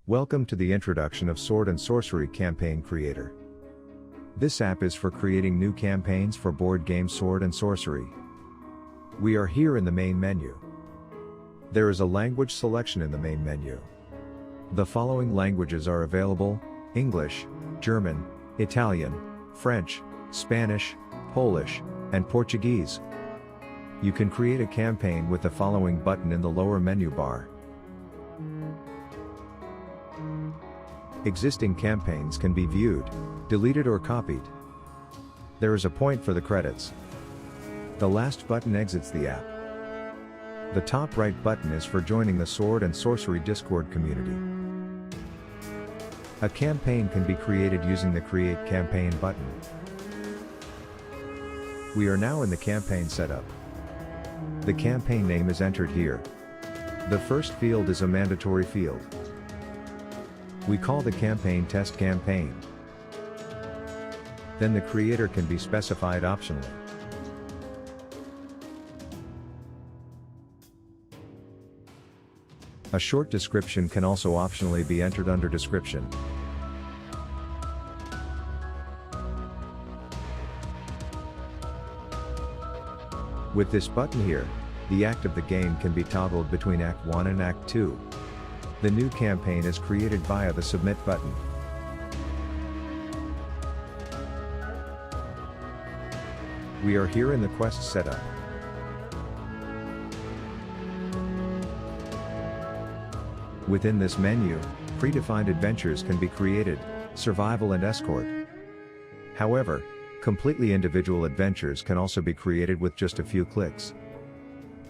Welcome to the introduction of Sword Sorcery Campaign Creator. This app is for creating new campaigns for board game Sword Sorcery. We are here in the main menu. There is a language selection in the main menu. The following languages are available: English, German, Italian, French, Spanish, Polish, and Portuguese. You can create a campaign with the following button in the lower menu bar. Existing campaigns can be viewed, deleted or copied. There is a point for the credits. The last button exits the app. The top right button is for joining the Sword and Sorcery Discord community. A campaign can be created using the Create Campaign button. We are now in the campaign setup. The campaign name is entered here. The first field is a mandatory field. We call the campaign Test Campaign. Then the creator can be specified optionally. A short description can also optionally be entered under description. With this button here, the act of the game can be toggled between Act 1 and Act 2. The new campaign is created via the Submit button. We are here in the quest setup. Within this menu, predefined adventures can be created, survival and escort. However, completely individual adventures can also be created with just a few clicks.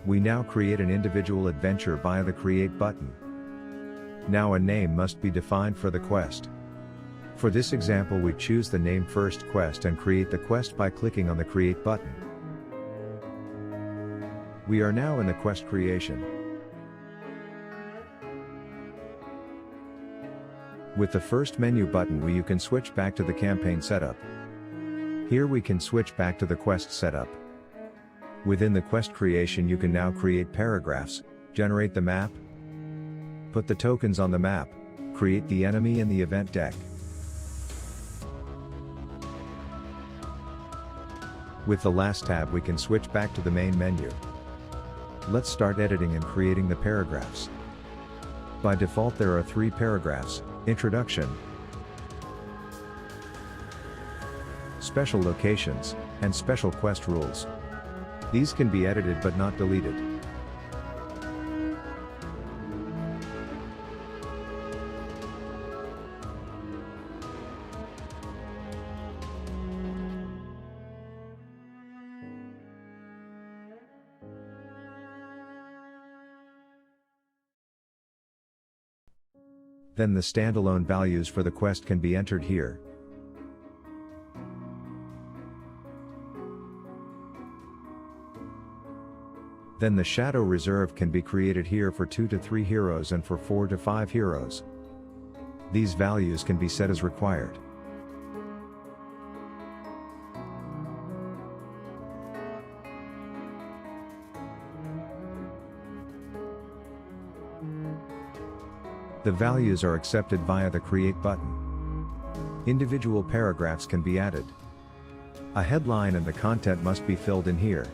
We now create an individual adventure via the Create button. Now a name must be defined for the quest. For this example, we choose the name First Quest and create the quest by clicking on the Create button. We are now in the quest creation. With the first menu button you can switch back to the campaign setup. Here we can switch back to the quest setup. Within the quest creation you can now create paragraphs, generate the map, put the tokens on the map, create the enemy and the event deck. With the last tab we can switch back to the main menu. Let's start editing and creating the paragraphs. By default there are 3 paragraphs: Introduction, Special Locations, and Special Quest Rules. These can be edited but not deleted. Then the standalone values for the quest can be entered here. Then the Shadow Reserve can be created here for 2 to 3 heroes and for 4 to 5 heroes. These values can be set as required. The values are accepted via the Create button. Individual paragraphs can be added. A headline and the content must be filled in here.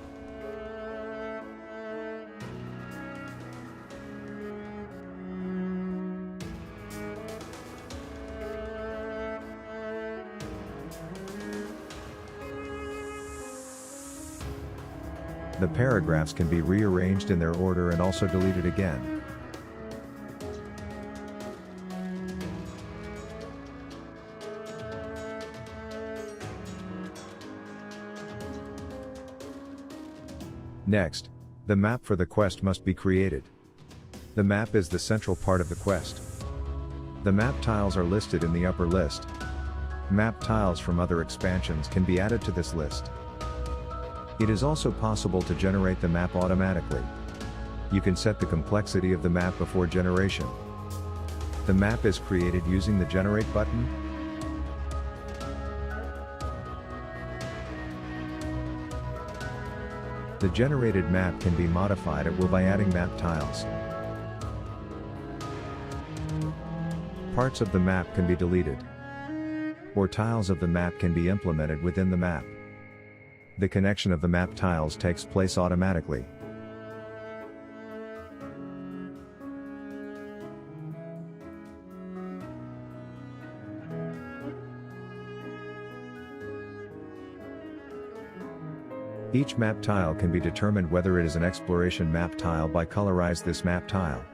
The paragraphs can be rearranged in their order and also deleted again. Next, the map for the quest must be created. The map is the central part of the quest. The map tiles are listed in the upper list. Map tiles from other expansions can be added to this list. It is also possible to generate the map automatically. You can set the complexity of the map before generation. The map is created using the Generate button. The generated map can be modified at will by adding map tiles. Parts of the map can be deleted, or tiles of the map can be implemented within the map. The connection of the map tiles takes place automatically. Each map tile can be determined whether it is an exploration map tile by colorize this map tile.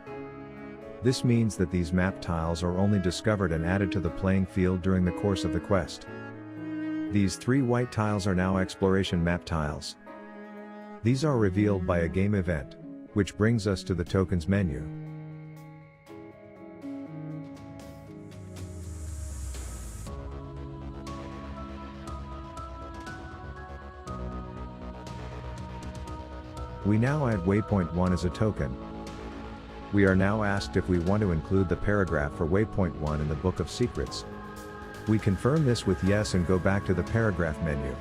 This means that these map tiles are only discovered and added to the playing field during the course of the quest. These 3 white tiles are now exploration map tiles. These are revealed by a game event, which brings us to the tokens menu. We now add waypoint 1 as a token. We are now asked if we want to include the paragraph for waypoint 1 in the Book of Secrets. We confirm this with yes and go back to the paragraph menu.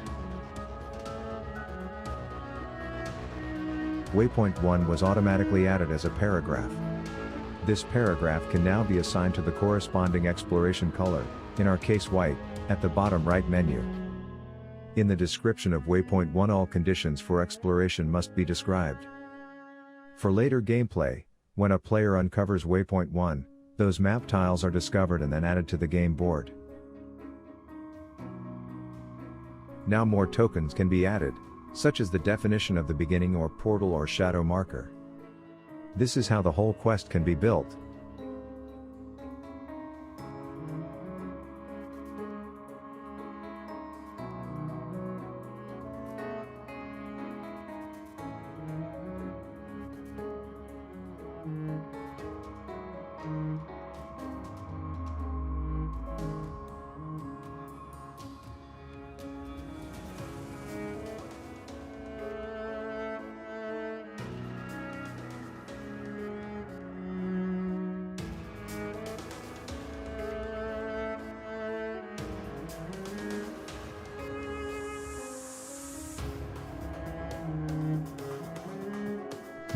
Waypoint 1 was automatically added as a paragraph. This paragraph can now be assigned to the corresponding exploration color, in our case white, at the bottom right menu. In the description of waypoint 1, all conditions for exploration must be described. For later gameplay, when a player uncovers waypoint 1, those map tiles are discovered and then added to the game board. Now more tokens can be added, such as the definition of the beginning or portal or shadow marker. This is how the whole quest can be built.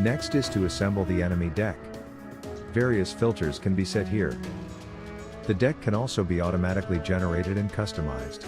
Next is to assemble the enemy deck. Various filters can be set here. The deck can also be automatically generated and customized.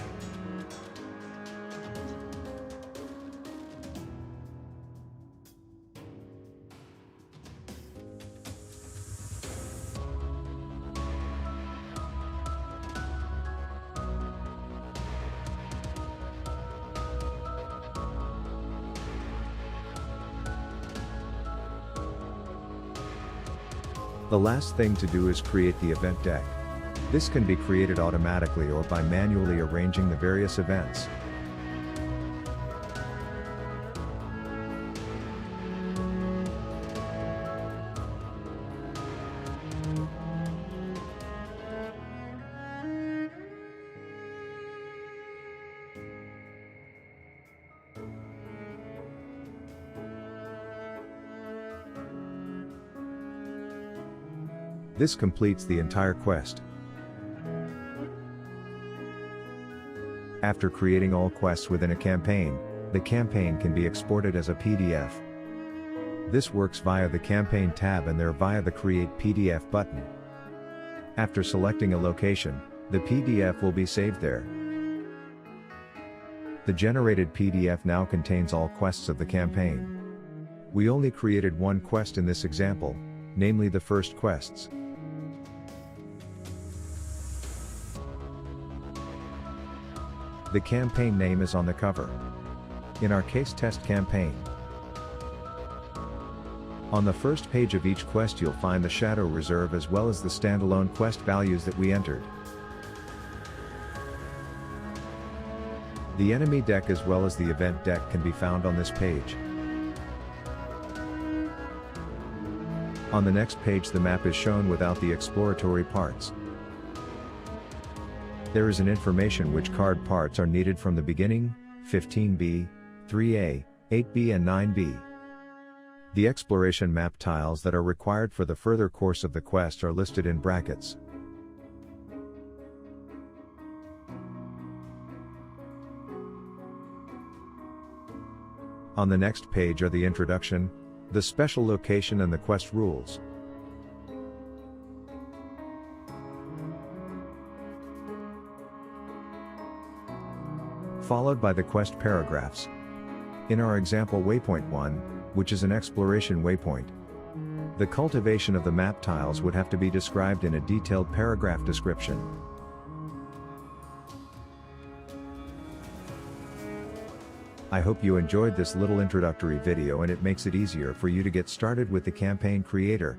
The last thing to do is create the event deck. This can be created automatically or by manually arranging the various events. This completes the entire quest. After creating all quests within a campaign, the campaign can be exported as a PDF. This works via the Campaign tab and there via the Create PDF button. After selecting a location, the PDF will be saved there. The generated PDF now contains all quests of the campaign. We only created one quest in this example, namely the first quests. The campaign name is on the cover. In our case, Test Campaign. On the first page of each quest you'll find the Shadow Reserve as well as the standalone quest values that we entered. The enemy deck as well as the event deck can be found on this page. On the next page the map is shown without the exploratory parts. There is an information which card parts are needed from the beginning, 15B, 3A, 8B and 9B. The exploration map tiles that are required for the further course of the quest are listed in brackets. On the next page are the introduction, the special location and the quest rules. followed by the quest paragraphs. In our example waypoint 1, which is an exploration waypoint, the cultivation of the map tiles would have to be described in a detailed paragraph description. I hope you enjoyed this little introductory video and it makes it easier for you to get started with the Campaign Creator.